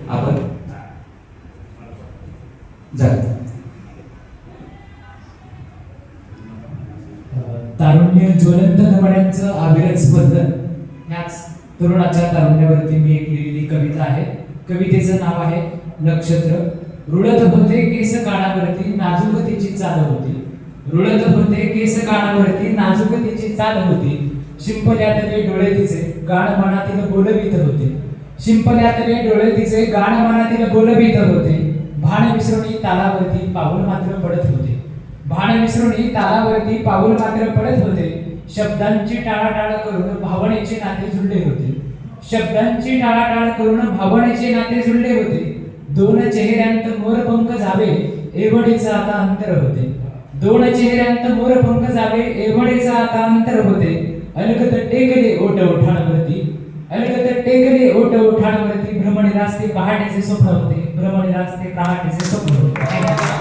आपण झालं. तारुण्य ज्वलंत नमण्याचं अविरत स्पंदन ह्याच तरुणाच्या तारुण्यावरती मी एक लिहिलेली कविता आहे. कवितेचं नाव आहे नक्षत्र. रुळत होते केस कानावरती नाजुकतेची चाल होती. रुळत होते केस कानावरती नाजुकतेची चाल होती. शिंपल्यातले डोळे तिचे गाण मनातील बोलवीत होते. शिंपल्यातले डोळे तिचे गाण मनातील बोलवीत होते. भान विसरुनी तालावरती पाऊल मात्र पडत होते. भान विसरुनी तालावरती पाऊल मात्र पडत होते. शब्दांची टाळाटाळ करून भावनेचे नाते जुळले होते. शब्दांची टाळाटाळ करून भावनेचे नाते जुळले होते. दोन चेहऱ्यांत मोरपंख जावे एवढेच आता अंतर होते. दोन चेहऱ्यांत मोरपंख जावे एवढेच आता अंतर होते. अलगत टेकले ओठ ओठांवरती. अलगत टेकले ओठ ओठांवरती भ्रमणे रास्ते पहाटेचे स्वप्न होते. भ्रमणे रास्ते पहाटेचे स्वप्न होते.